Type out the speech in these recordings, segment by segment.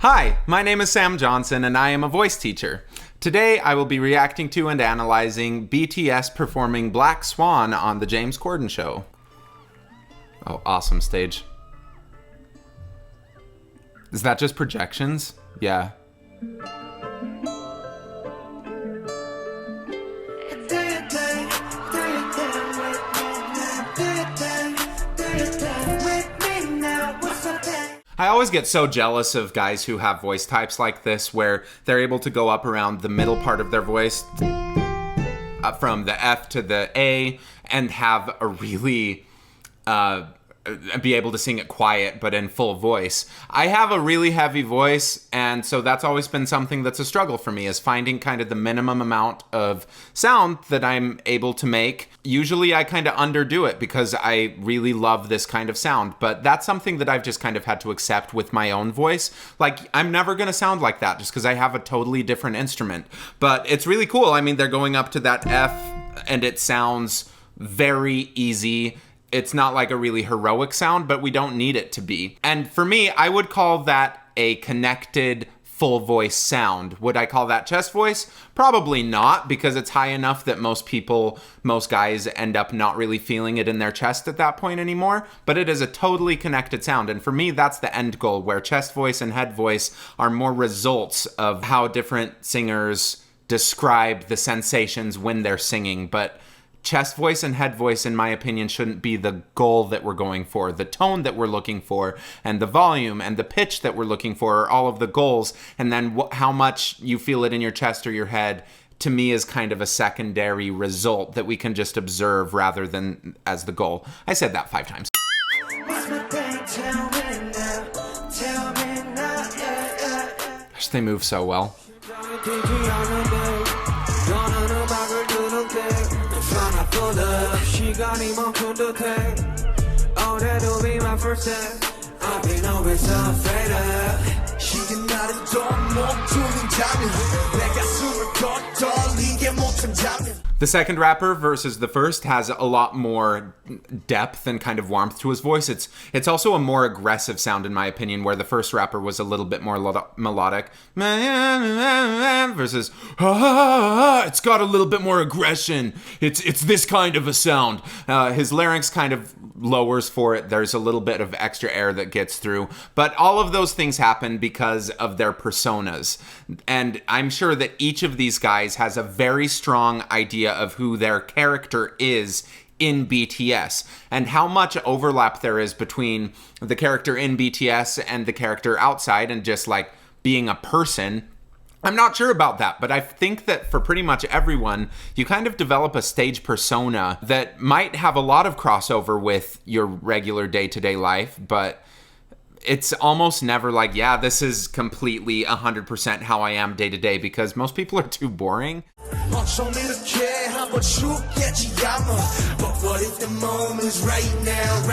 Hi, my name is Sam Johnson and I am a voice teacher. Today I will be reacting to and analyzing BTS performing Black Swan on The James Corden Show. Oh, awesome stage. Is that just projections? Yeah. I always get so jealous of guys who have voice types like this where they're able to go up around the middle part of their voice, from the F to the A, and have a really, be able to sing it quiet but in full voice. I have a really heavy voice, and so that's always been something that's a struggle for me, is finding kind of the minimum amount of sound that I'm able to make. Usually I kind of underdo it because I really love this kind of sound, but that's something that I've just kind of had to accept with my own voice. Like, I'm never gonna sound like that just because I have a totally different instrument. But it's really cool. I mean, they're going up to that F and it sounds very easy. It's not like a really heroic sound, but we don't need it to be. And for me, I would call that a connected full voice sound. Would I call that chest voice? Probably not, because it's high enough that most guys end up not really feeling it in their chest at that point anymore, but it is a totally connected sound. And for me, that's the end goal, where chest voice and head voice are more results of how different singers describe the sensations when they're singing. But chest voice and head voice, in my opinion, shouldn't be the goal that we're going for. The tone that we're looking for, and the volume, and the pitch that we're looking for are all of the goals. And then how much you feel it in your chest or your head, to me, is kind of a secondary result that we can just observe rather than as the goal. I said that 5 times. Gosh, they move so well. The second rapper versus the first has a lot more depth and kind of warmth to his voice. It's also a more aggressive sound, in my opinion, where the first rapper was a little bit more melodic. Versus, it's got a little bit more aggression. It's this kind of a sound. His larynx kind of lowers for it. There's a little bit of extra air that gets through. But all of those things happen because of their personas. And I'm sure that each of these guys has a very strong idea of who their character is in BTS, and how much overlap there is between the character in BTS and the character outside and just like being a person. I'm not sure about that, but I think that for pretty much everyone, you kind of develop a stage persona that might have a lot of crossover with your regular day-to-day life, but it's almost never like, yeah, this is completely 100% how I am day to day, because most people are too boring. But what if the moment is right now?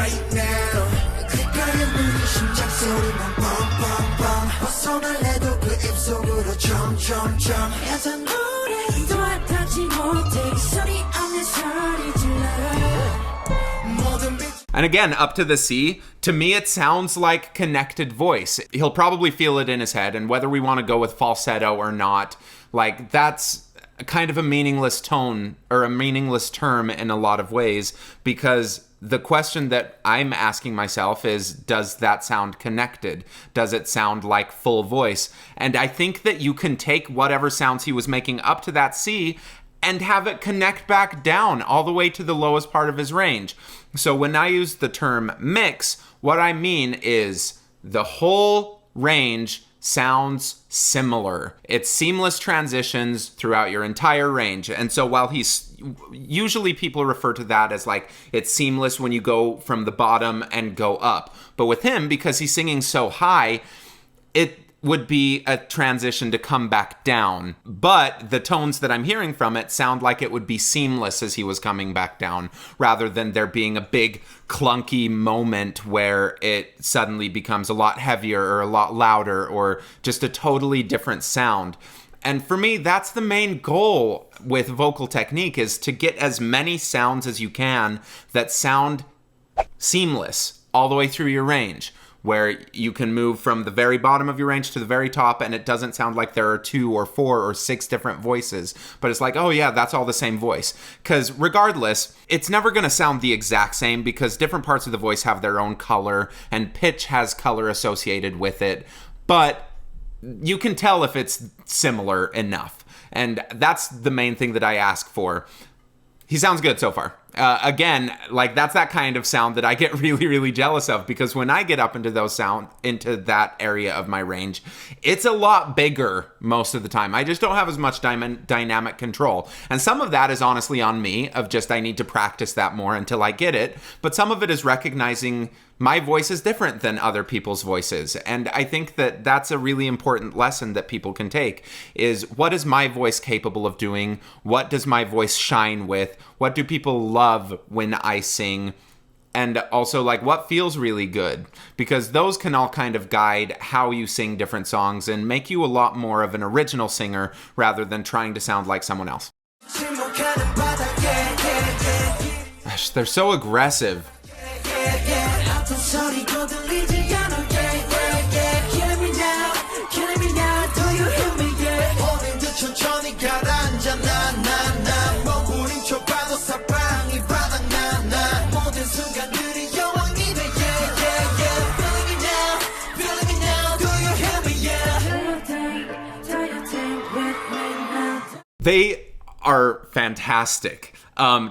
And again, up to the C, to me it sounds like connected voice. He'll probably feel it in his head, and whether we want to go with falsetto or not, like, that's kind of a meaningless tone, or a meaningless term in a lot of ways, because the question that I'm asking myself is, does that sound connected? Does it sound like full voice? And I think that you can take whatever sounds he was making up to that C and have it connect back down all the way to the lowest part of his range. So when I use the term mix, what I mean is the whole range sounds similar. It's seamless transitions throughout your entire range. And so while usually people refer to that as like, it's seamless when you go from the bottom and go up. But with him, because he's singing so high, it would be a transition to come back down. But the tones that I'm hearing from it sound like it would be seamless as he was coming back down, rather than there being a big clunky moment where it suddenly becomes a lot heavier or a lot louder or just a totally different sound. And for me, that's the main goal with vocal technique, is to get as many sounds as you can that sound seamless all the way through your range. where you can move from the very bottom of your range to the very top, and it doesn't sound like there are 2 or 4 or 6 different voices, but it's like, oh yeah, that's all the same voice. Because regardless, it's never going to sound the exact same, because different parts of the voice have their own color, and pitch has color associated with it, but you can tell if it's similar enough. And that's the main thing that I ask for. He sounds good so far. Again, like that's that kind of sound that I get really, really jealous of, because when I get up into into that area of my range, it's a lot bigger most of the time. I just don't have as much dynamic control. And some of that is honestly on me, of just I need to practice that more until I get it. But some of it is recognizing my voice is different than other people's voices. And I think that that's a really important lesson that people can take, is what is my voice capable of doing? What does my voice shine with? What do people love when I sing? And also, like, what feels really good? Because those can all kind of guide how you sing different songs and make you a lot more of an original singer rather than trying to sound like someone else. Gosh, they're so aggressive. They are fantastic.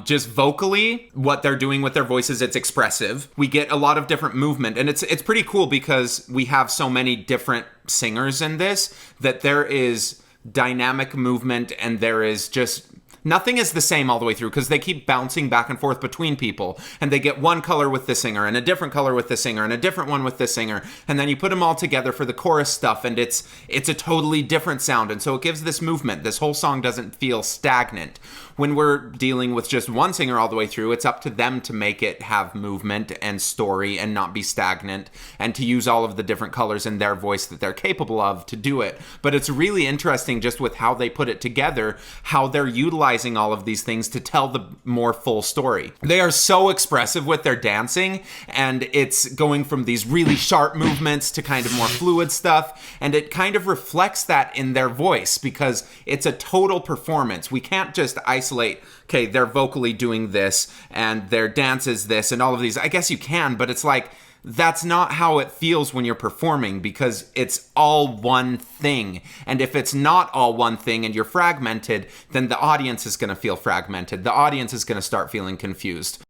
Just vocally, what they're doing with their voices, it's expressive. We get a lot of different movement, and it's pretty cool because we have so many different singers in this, that there is dynamic movement, and there is just... nothing is the same all the way through, because they keep bouncing back and forth between people, and they get one color with the singer and a different color with the singer and a different one with the singer, and then you put them all together for the chorus stuff, and it's a totally different sound, and so it gives this movement. This whole song doesn't feel stagnant. When we're dealing with just one singer all the way through, it's up to them to make it have movement and story and not be stagnant, and to use all of the different colors in their voice that they're capable of to do it. But it's really interesting just with how they put it together, how they're utilizing all of these things to tell the more full story. They are so expressive with their dancing, and it's going from these really sharp movements to kind of more fluid stuff, and it kind of reflects that in their voice, because it's a total performance. We can't just isolate, okay, they're vocally doing this and their dance is this and all of these. I guess you can, but it's like, that's not how it feels when you're performing, because it's all one thing. And if it's not all one thing and you're fragmented, then the audience is going to feel fragmented. The audience is going to start feeling confused.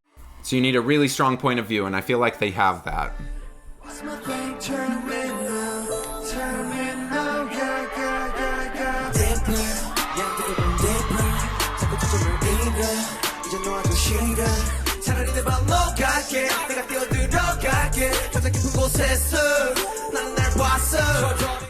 So you need a really strong point of view, and I feel like they have that.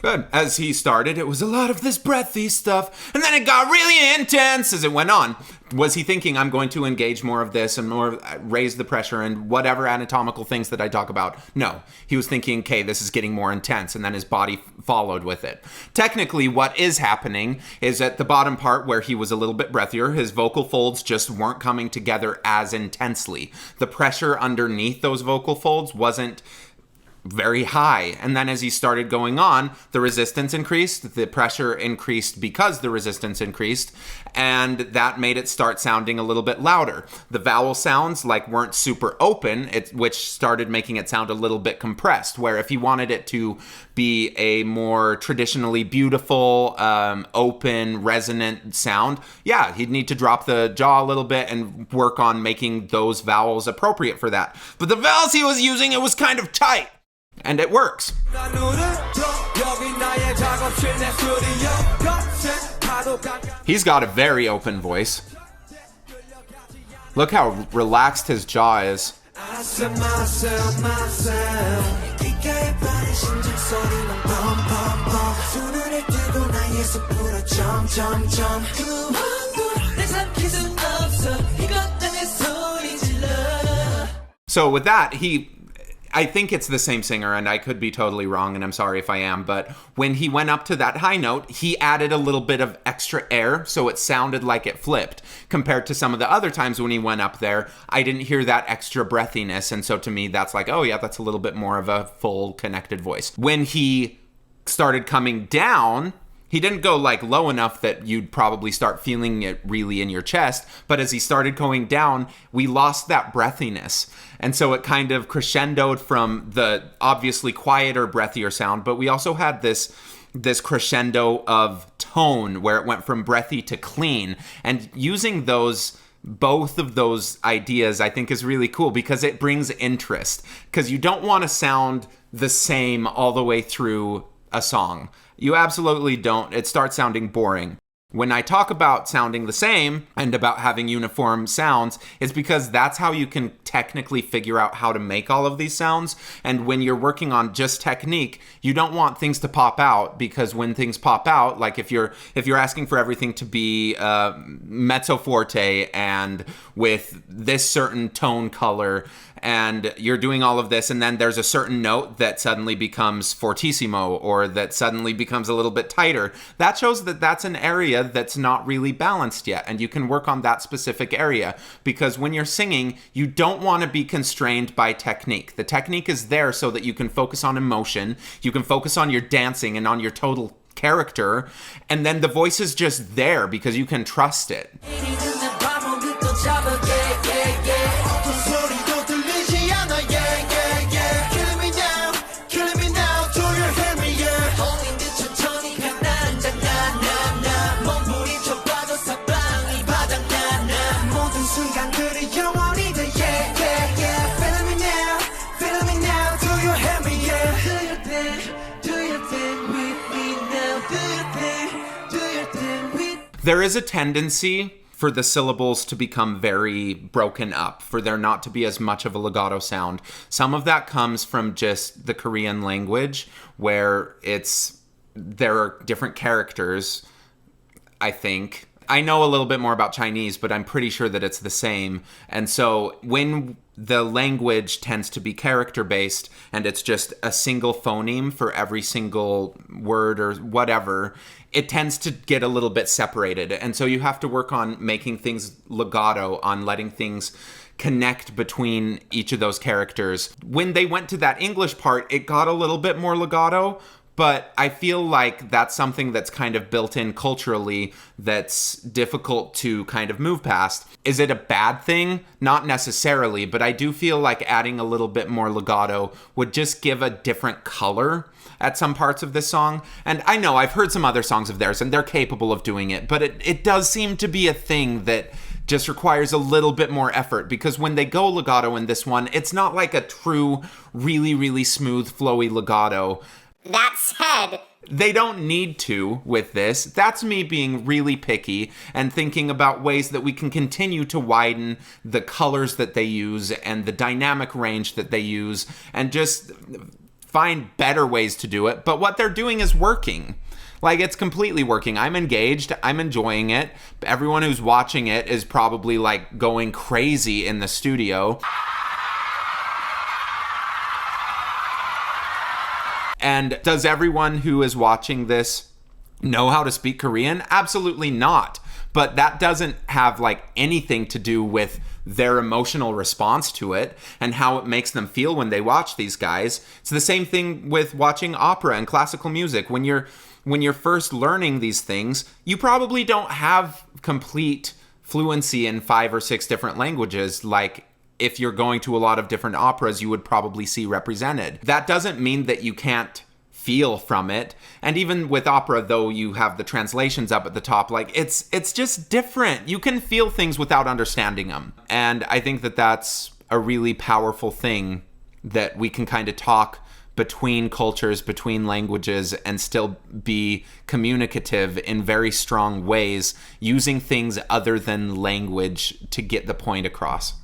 Good. As he started, it was a lot of this breathy stuff, and then it got really intense as it went on. Was he thinking, I'm going to engage more of this and more raise the pressure and whatever anatomical things that I talk about? No. He was thinking, okay, this is getting more intense, and then his body followed with it. Technically, what is happening is at the bottom part where he was a little bit breathier, his vocal folds just weren't coming together as intensely. The pressure underneath those vocal folds wasn't very high. And then as he started going on, the resistance increased, the pressure increased because the resistance increased, and that made it start sounding a little bit louder. The vowel sounds weren't super open, which started making it sound a little bit compressed, where if he wanted it to be a more traditionally beautiful, open, resonant sound, yeah, he'd need to drop the jaw a little bit and work on making those vowels appropriate for that. But the vowels he was using, it was kind of tight. And it works. He's got a very open voice. Look how relaxed his jaw is. So with that, I think it's the same singer, and I could be totally wrong, and I'm sorry if I am, but when he went up to that high note, he added a little bit of extra air, so it sounded like it flipped. Compared to some of the other times when he went up there, I didn't hear that extra breathiness, and so to me, that's like, oh yeah, that's a little bit more of a full connected voice. When he started coming down, he didn't go like low enough that you'd probably start feeling it really in your chest, but as he started going down, we lost that breathiness. And so it kind of crescendoed from the obviously quieter, breathier sound, but we also had this crescendo of tone where it went from breathy to clean. And using both of those ideas, I think, is really cool because it brings interest. Because you don't want to sound the same all the way through a song. You absolutely don't. It starts sounding boring. When I talk about sounding the same and about having uniform sounds, it's because that's how you can technically figure out how to make all of these sounds. And when you're working on just technique, you don't want things to pop out, because when things pop out, like if you're asking for everything to be mezzo forte and with this certain tone color, and you're doing all of this, and then there's a certain note that suddenly becomes fortissimo or that suddenly becomes a little bit tighter, that shows that that's an area that's not really balanced yet, and you can work on that specific area, because when you're singing, you don't want to be constrained by technique. The technique is there so that you can focus on emotion, you can focus on your dancing and on your total character, and then the voice is just there because you can trust it. There is a tendency for the syllables to become very broken up, for there not to be as much of a legato sound. Some of that comes from just the Korean language, where there are different characters, I think. I know a little bit more about Chinese, but I'm pretty sure that it's the same. And so when the language tends to be character-based and it's just a single phoneme for every single word or whatever, it tends to get a little bit separated. And so you have to work on making things legato, on letting things connect between each of those characters. When they went to that English part, it got a little bit more legato, but I feel like that's something that's kind of built in culturally that's difficult to kind of move past. Is it a bad thing? Not necessarily, but I do feel like adding a little bit more legato would just give a different color at some parts of this song. And I know I've heard some other songs of theirs and they're capable of doing it, but it does seem to be a thing that just requires a little bit more effort, because when they go legato in this one, it's not like a true, really, really smooth, flowy legato. That said, they don't need to with this. That's me being really picky and thinking about ways that we can continue to widen the colors that they use and the dynamic range that they use and just find better ways to do it. But what they're doing is working. Like, it's completely working. I'm engaged. I'm enjoying it. Everyone who's watching it is probably like going crazy in the studio. And does everyone who is watching this know how to speak Korean? Absolutely not. But that doesn't have like anything to do with their emotional response to it and how it makes them feel when they watch these guys. It's the same thing with watching opera and classical music. When you're first learning these things, you probably don't have complete fluency in 5 or 6 different languages. Like, if you're going to a lot of different operas, you would probably see represented. That doesn't mean that you can't feel from it. And even with opera, though you have the translations up at the top, like it's just different. You can feel things without understanding them. And I think that that's a really powerful thing, that we can kind of talk between cultures, between languages, and still be communicative in very strong ways, using things other than language to get the point across.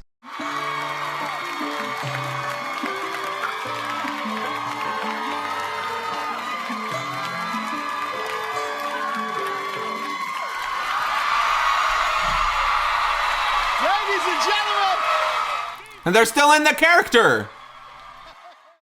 Ladies and gentlemen! And they're still in the character!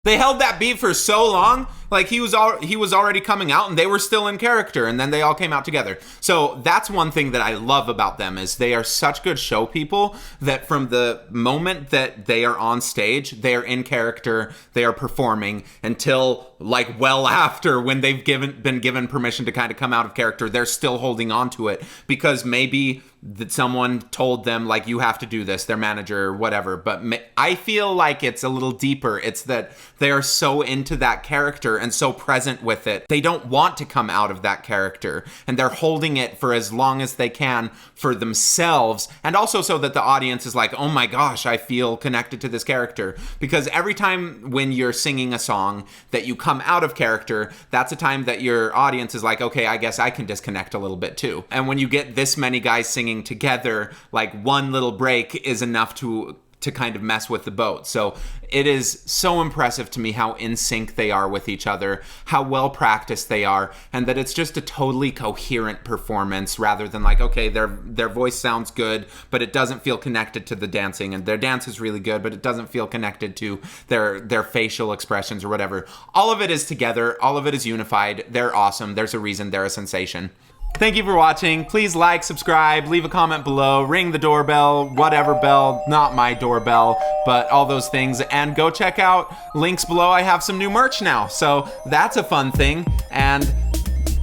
They held that beat for so long, like he was already coming out and they were still in character, and then they all came out together. So that's one thing that I love about them, is they are such good show people that from the moment that they are on stage, they are in character, they are performing until like well after, when they've been given permission to kind of come out of character, they're still holding on to it because maybe that someone told them like, you have to do this, their manager or whatever. But I feel like it's a little deeper. It's that they are so into that character and so present with it. They don't want to come out of that character, and they're holding it for as long as they can for themselves, and also so that the audience is like, oh my gosh, I feel connected to this character. Because every time when you're singing a song that you come out of character, that's a time that your audience is like, okay, I guess I can disconnect a little bit too. And when you get this many guys singing together, like one little break is enough to kind of mess with the boat. So it is so impressive to me how in sync they are with each other, how well practiced they are, and that it's just a totally coherent performance rather than like, okay, their voice sounds good, but it doesn't feel connected to the dancing, and their dance is really good, but it doesn't feel connected to their facial expressions or whatever. All of it is together, all of it is unified. They're awesome. There's a reason they're a sensation. Thank you for watching. Please like, subscribe, leave a comment below, ring the doorbell, whatever bell, not my doorbell, but all those things. And go check out links below. I have some new merch now, so that's a fun thing. And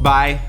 bye.